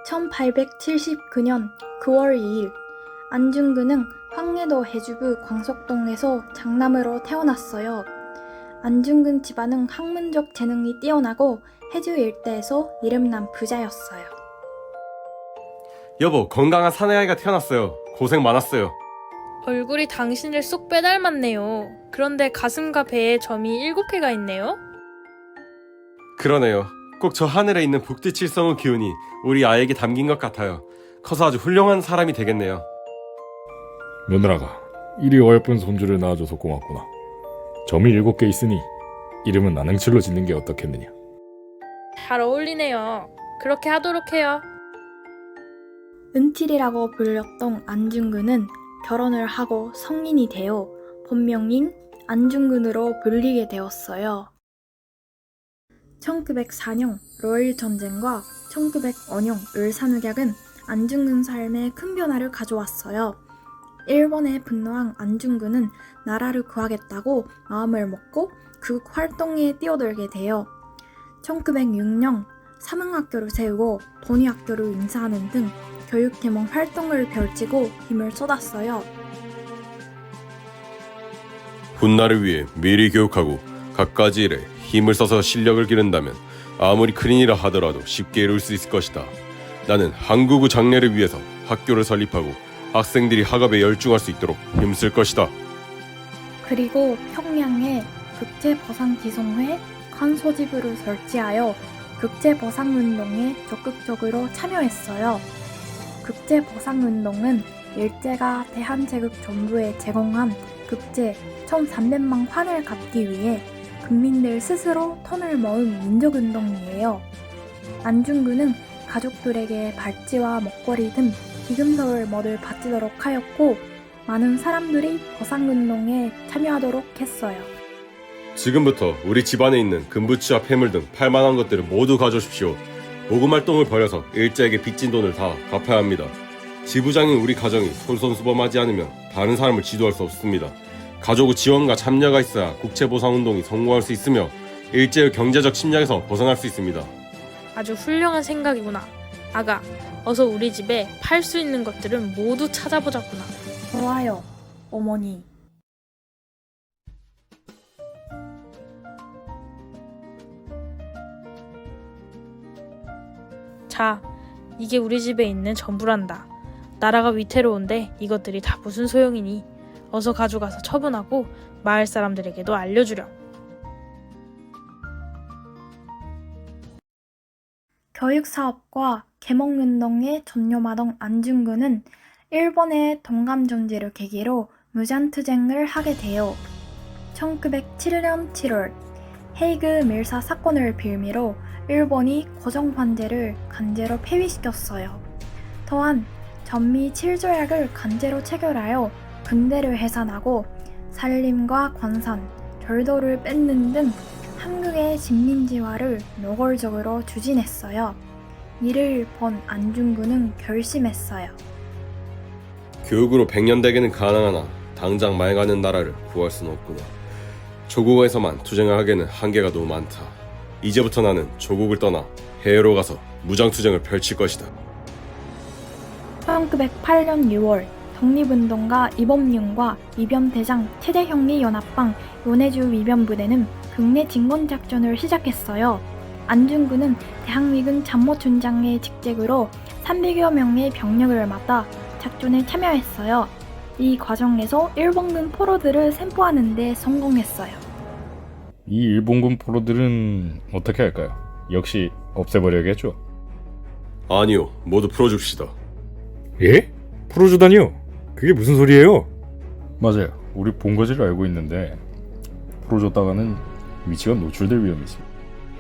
1879년 9월 2일 안중근은 황해도 해주부 광석동에서 장남으로 태어났어요. 안중근 집안은 학문적 재능이 뛰어나고 해주 일대에서 이름난 부자였어요. 여보, 건강한 사내아이가 태어났어요. 고생 많았어요. 얼굴이 당신을 쏙 빼닮았네요. 그런데 가슴과 배에 점이 7개가 있네요. 그러네요. 꼭 저 하늘에 있는 북두칠성의 기운이 우리 아이에게 담긴 것 같아요. 커서 아주 훌륭한 사람이 되겠네요. 며느라가 이리 어여쁜 손주를 낳아줘서 고맙구나. 점이 7개 있으니 이름은 나능칠로 짓는 게 어떻겠느냐. 잘 어울리네요. 그렇게 하도록 해요. 은칠이라고 불렸던 안중근은 결혼을 하고 성인이 되어 본명인 안중근으로 불리게 되었어요. 1904년 러일 전쟁과 1905년 을사늑약은 안중근 삶에 큰 변화를 가져왔어요. 일본에 분노한 안중근은 나라를 구하겠다고 마음을 먹고 극 활동에 뛰어들게 돼요. 1906년 사문학교를 세우고 돈이학교를 인사하는 등 교육개몽 활동을 펼치고 힘을 쏟았어요. 훗날을 위해 미리 교육하고 갖가지 일에 힘을 써서 실력을 기른다면 아무리 큰 일이라 하더라도 쉽게 이룰 수 있을 것이다. 나는 한국의 장래를 위해서 학교를 설립하고 학생들이 학업에 열중할 수 있도록 힘쓸 것이다. 그리고 평양에 국제보상기송회 칸소지부를 설치하여 국제보상운동에 적극적으로 참여했어요. 국제보상운동은 일제가 대한제국 정부에 제공한 국제 1,300만 환을 갚기 위해 국민들 스스로 돈을 모은 민족운동이에요. 안중근은 가족들에게 발찌와 먹거리 등 기금서를 모두 바치도록 하였고 많은 사람들이 보상운동에 참여하도록 했어요. 지금부터 우리 집안에 있는 금부치와 폐물 등 팔만한 것들을 모두 가져오십시오. 모금활동을 벌여서 일제에게 빚진 돈을 다 갚아야 합니다. 지부장인 우리 가정이 솔선수범하지 않으면 다른 사람을 지도할 수 없습니다. 가족의 지원과 참여가 있어야 국제보상운동이 성공할 수 있으며 일제의 경제적 침략에서 벗어날 수 있습니다. 아주 훌륭한 생각이구나. 아가, 어서 우리 집에 팔 수 있는 것들은 모두 찾아보자꾸나. 좋아요, 어머니. 자, 이게 우리 집에 있는 전부란다. 나라가 위태로운데 이것들이 다 무슨 소용이니? 어서 가져가서 처분하고 마을 사람들에게도 알려주렴. 교육사업과 계몽운동에 전념하던 안중근은 일본의 동감정지를 계기로 무장투쟁을 하게 돼요. 1907년 7월 헤이그 밀사 사건을 빌미로 일본이 고정관제를 강제로 폐위시켰어요. 또한 전미 7조약을 강제로 체결하여 군대를 해산하고 산림과 관산, 절도를 뺏는 등 한국의 식민지화를 노골적으로 추진했어요. 이를 본 안중근은 결심했어요. 교육으로 100년 되기는 가능하나 당장 맑아는 나라를 구할 수는 없구나. 조국에서만 투쟁을 하기에는 한계가 너무 많다. 이제부터 나는 조국을 떠나 해외로 가서 무장투쟁을 펼칠 것이다. 1908년 6월 독립운동가 이범윤과 위변대장 최대형리연합방 연해주 위변부대는 국내 진권작전을 시작했어요. 안중근은 대한미군 참모총장의 직책으로 300여 명의 병력을 맡아 작전에 참여했어요. 이 과정에서 일본군 포로들을 생포하는 데 성공했어요. 이 일본군 포로들은 어떻게 할까요? 역시 없애버려야겠죠? 아니요, 모두 풀어줍시다. 예? 풀어주다니요? 그게 무슨 소리예요? 맞아요. 우리 본거지를 알고 있는데 풀어줬다가는 위치가 노출될 위험이 있습니다.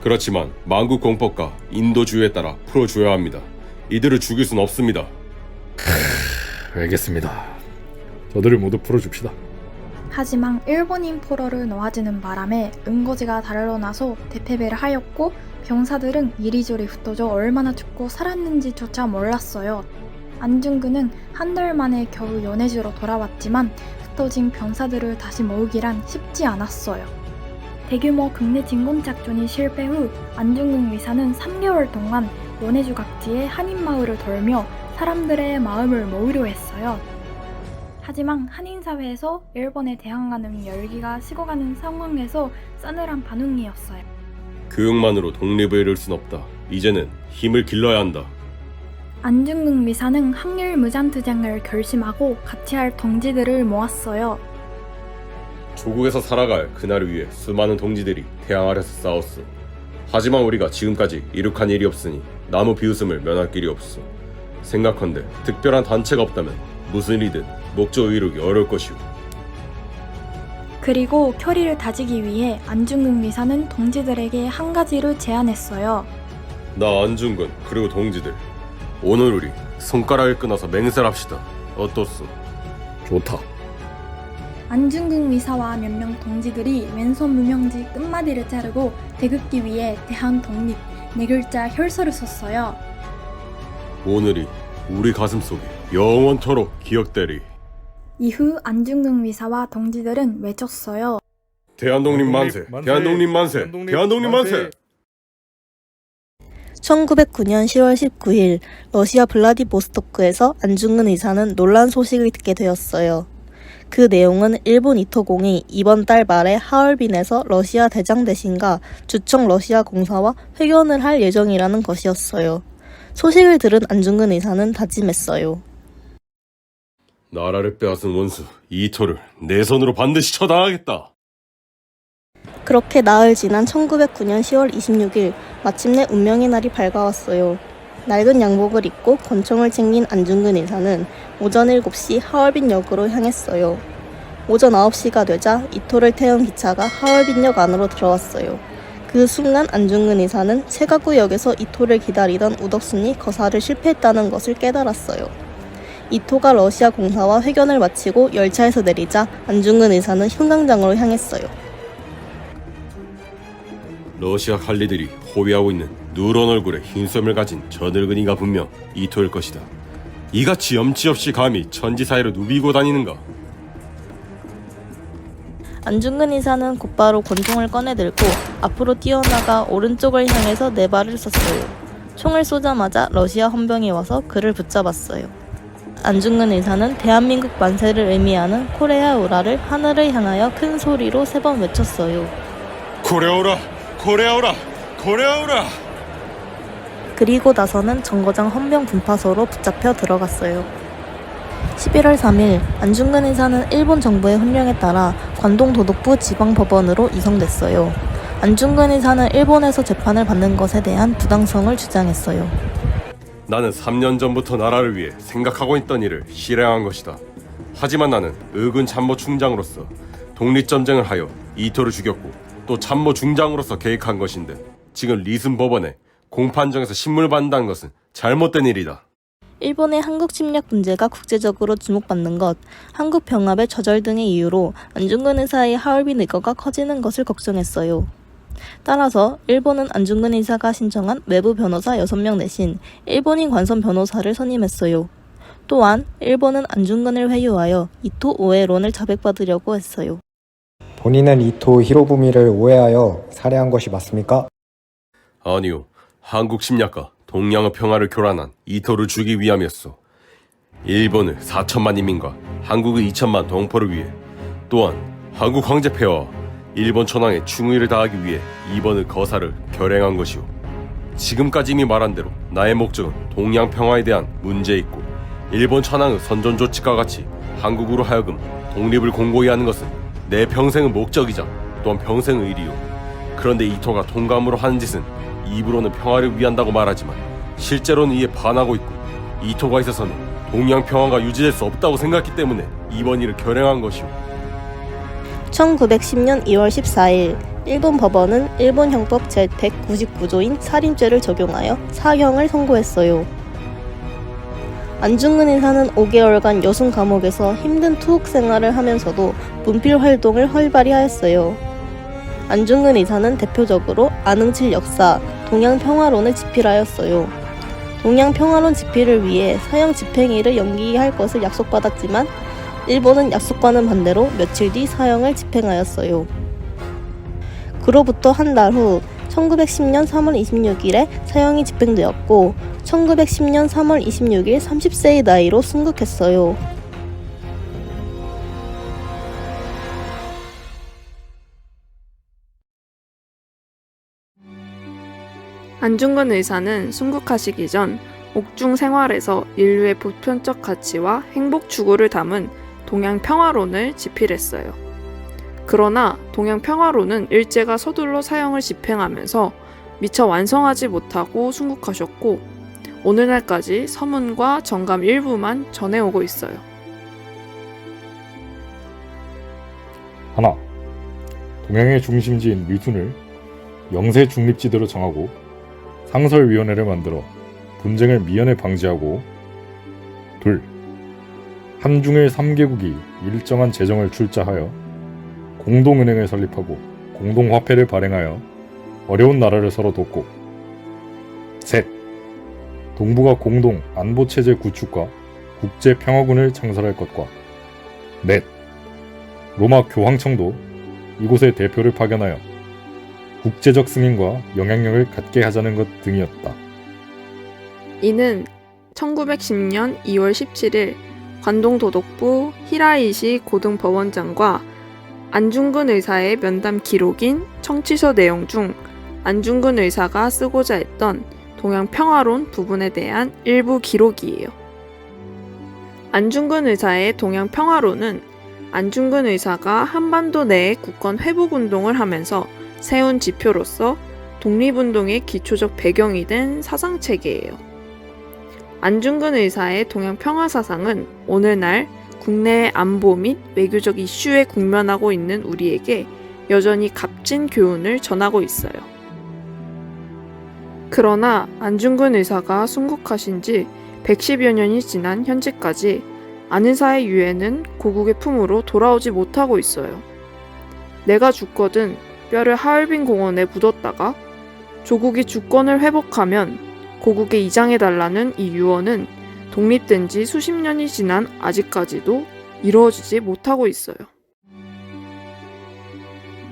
그렇지만 만국 공법과 인도주의에 따라 풀어줘야 합니다. 이들을 죽일 수는 없습니다. 알겠습니다. 저들을 모두 풀어줍시다. 하지만 일본인 포로를 놓아주는 바람에 은거지가 달러나서 대패배를 하였고 병사들은 이리저리 흩어져 얼마나 죽고 살았는지조차 몰랐어요. 안중근은 한 달 만에 겨우 연해주로 돌아왔지만 흩어진 병사들을 다시 모으기란 쉽지 않았어요. 대규모 국내 진공 작전이 실패 후 안중근 의사는 3개월 동안 원해주 각지의 한인 마을을 돌며 사람들의 마음을 모으려 했어요. 하지만 한인 사회에서 일본에 대항하는 열기가 식어가는 상황에서 싸늘한 반응이었어요. 교육만으로 독립을 이룰 순 없다. 이제는 힘을 길러야 한다. 안중근 의사는 항일 무장투쟁을 결심하고 같이 할 동지들을 모았어요. 조국에서 살아갈 그날을 위해 수많은 동지들이 태양아래서 싸웠어. 하지만 우리가 지금까지 이룩한 일이 없으니 나무 비웃음을 면할 길이 없어. 생각컨대 특별한 단체가 없다면 무슨 일이든 목적 이루기 어려울 것이오. 그리고 결의를 다지기 위해 안중근 의사는 동지들에게 한 가지를 제안했어요. 나 안중근 그리고 동지들, 오늘 우리 손가락을 끊어서 맹세합시다. 어떻소? 좋다. 안중근 의사와 몇 명 동지들이 왼손 무명지 끝마디를 자르고 태극기 위에 대한 독립 4글자 혈서를 썼어요. 오늘이 우리 가슴 속에 영원토록 기억되리. 이후 안중근 의사와 동지들은 외쳤어요. 대한독립 만세! 대한독립 만세! 대한독립 만세! 1909년 10월 19일 러시아 블라디보스토크에서 안중근 의사는 놀란 소식을 듣게 되었어요. 그 내용은 일본 이토공이 이번 달 말에 하얼빈에서 러시아 대장 대신과 주청 러시아 공사와 회견을 할 예정이라는 것이었어요. 소식을 들은 안중근 의사는 다짐했어요. 나라를 빼앗은 원수 이토를 내 손으로 반드시 처당하겠다. 그렇게 나흘 지난 1909년 10월 26일 마침내 운명의 날이 밝아왔어요. 낡은 양복을 입고 권총을 챙긴 안중근 의사는 오전 7시 하얼빈역으로 향했어요. 오전 9시가 되자 이토를 태운 기차가 하얼빈역 안으로 들어왔어요. 그 순간 안중근 의사는 세가구역에서 이토를 기다리던 우덕순이 거사를 실패했다는 것을 깨달았어요. 이토가 러시아 공사와 회견을 마치고 열차에서 내리자 안중근 의사는 흉강장으로 향했어요. 러시아 칼리들이 호위하고 있는 누런 얼굴에 흰수염을 가진 저 늙은이가 분명 이토일 것이다. 이같이 염치 없이 감히 천지 사이를 누비고 다니는가? 안중근 의사는 곧바로 권총을 꺼내들고 앞으로 뛰어나가 오른쪽을 향해서 4발을 쐈어요. 총을 쏘자마자 러시아 헌병이 와서 그를 붙잡았어요. 안중근 의사는 대한민국 만세를 의미하는 코레아 우라를 하늘을 향하여 큰 소리로 3번 외쳤어요. 코레오라! 코레오라! 코레오라! 그리고 나서는 정거장 헌병 분파소로 붙잡혀 들어갔어요. 11월 3일 안중근 의사는 일본 정부의 훈령에 따라 관동도독부 지방법원으로 이송됐어요. 안중근 의사는 일본에서 재판을 받는 것에 대한 부당성을 주장했어요. 나는 3년 전부터 나라를 위해 생각하고 있던 일을 실행한 것이다. 하지만 나는 의군 참모 중장으로서 독립전쟁을 하여 이토를 죽였고 또 참모 중장으로서 계획한 것인데 지금 리슨 법원에 공판정에서 신문을 받는다는 것은 잘못된 일이다. 일본의 한국 침략 문제가 국제적으로 주목받는 것, 한국 병합의 좌절 등의 이유로 안중근 의사의 하얼빈 의거가 커지는 것을 걱정했어요. 따라서 일본은 안중근 의사가 신청한 외부 변호사 6명 대신 일본인 관선 변호사를 선임했어요. 또한 일본은 안중근을 회유하여 이토 오해론을 자백받으려고 했어요. 본인은 이토 히로부미를 오해하여 살해한 것이 맞습니까? 아니요. 한국 침략과 동양의 평화를 교란한 이토를 주기 위함이었어. 일본의 4천만 인민과 한국의 2천만 동포를 위해 또한 한국 황제 폐하와 일본 천황의 충의를 다하기 위해 이번의 거사를 결행한 것이오. 지금까지 이미 말한 대로 나의 목적은 동양 평화에 대한 문제에 있고 일본 천황의 선전 조치과 같이 한국으로 하여금 독립을 공고히 하는 것은 내 평생의 목적이자 또한 평생의 일이오. 그런데 이토가 통감으로 하는 짓은 입으로는 평화를 위한다고 말하지만 실제로는 이에 반하고 있고 이토가 있어서는 동양 평화가 유지될 수 없다고 생각했기 때문에 이번 일을 결행한 것이오. 1910년 2월 14일 일본 법원은 일본 형법 제199조인 살인죄를 적용하여 사형을 선고했어요. 안중근 의사는 5개월간 여순 감옥에서 힘든 투옥 생활을 하면서도 문필 활동을 활발히 하였어요. 안중근 의사는 대표적으로 안흥칠 역사, 동양평화론을 집필하였어요. 동양평화론 집필을 위해 사형 집행일을 연기할 것을 약속받았지만 일본은 약속과는 반대로 며칠 뒤 사형을 집행하였어요. 그로부터 한 달 후 1910년 3월 26일에 사형이 집행되었고 1910년 3월 26일 30세의 나이로 순국했어요. 안중근 의사는 순국하시기 전 옥중 생활에서 인류의 보편적 가치와 행복 추구를 담은 동양 평화론을 집필했어요. 그러나 동양 평화론은 일제가 서둘러 사형을 집행하면서 미처 완성하지 못하고 순국하셨고 오늘날까지 서문과 정감 일부만 전해오고 있어요. 하나, 동양의 중심지인 미둔을 영세 중립지대로 정하고 상설위원회를 만들어 분쟁을 미연에 방지하고 둘, 한중일 3개국이 일정한 재정을 출자하여 공동은행을 설립하고 공동화폐를 발행하여 어려운 나라를 서로 돕고 셋, 동북아 공동 안보체제 구축과 국제평화군을 창설할 것과 넷, 로마 교황청도 이곳에 대표를 파견하여 국제적 승인과 영향력을 갖게 하자는 것 등이었다. 이는 1910년 2월 17일 관동도독부 히라이시 고등법원장과 안중근 의사의 면담 기록인 청취서 내용 중 안중근 의사가 쓰고자 했던 동양 평화론 부분에 대한 일부 기록이에요. 안중근 의사의 동양 평화론은 안중근 의사가 한반도 내의 국권 회복 운동을 하면서 세운 지표로서 독립운동의 기초적 배경이 된 사상체계예요. 안중근 의사의 동양 평화 사상은 오늘날 국내의 안보 및 외교적 이슈에 국면하고 있는 우리에게 여전히 값진 교훈을 전하고 있어요. 그러나 안중근 의사가 순국하신 지 110여 년이 지난 현재까지 안 의사의 유해는 고국의 품으로 돌아오지 못하고 있어요. 내가 죽거든 뼈를 하얼빈 공원에 묻었다가 조국이 주권을 회복하면 고국에 이장해달라는 이 유언은 독립된 지 수십 년이 지난 아직까지도 이루어지지 못하고 있어요.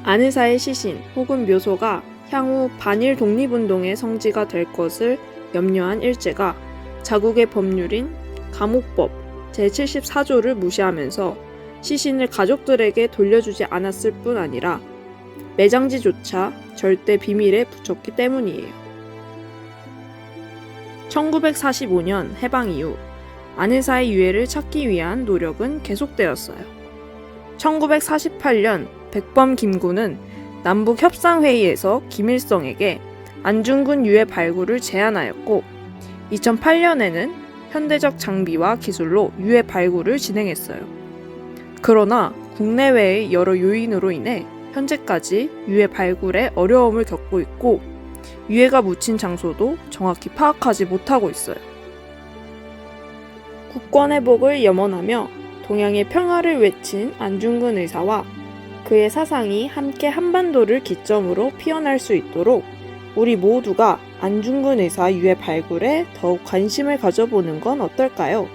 안 의사의 시신 혹은 묘소가 향후 반일 독립운동의 성지가 될 것을 염려한 일제가 자국의 법률인 감옥법 제74조를 무시하면서 시신을 가족들에게 돌려주지 않았을 뿐 아니라 매장지조차 절대 비밀에 붙였기 때문이에요. 1945년 해방 이후 안 의사의 유해를 찾기 위한 노력은 계속되었어요. 1948년 백범 김구는 남북협상회의에서 김일성에게 안중근 유해 발굴을 제안하였고 2008년에는 현대적 장비와 기술로 유해 발굴을 진행했어요. 그러나 국내외의 여러 요인으로 인해 현재까지 유해 발굴에 어려움을 겪고 있고 유해가 묻힌 장소도 정확히 파악하지 못하고 있어요. 국권 회복을 염원하며 동양의 평화를 외친 안중근 의사와 그의 사상이 함께 한반도를 기점으로 피어날 수 있도록 우리 모두가 안중근 의사 유해 발굴에 더욱 관심을 가져보는 건 어떨까요?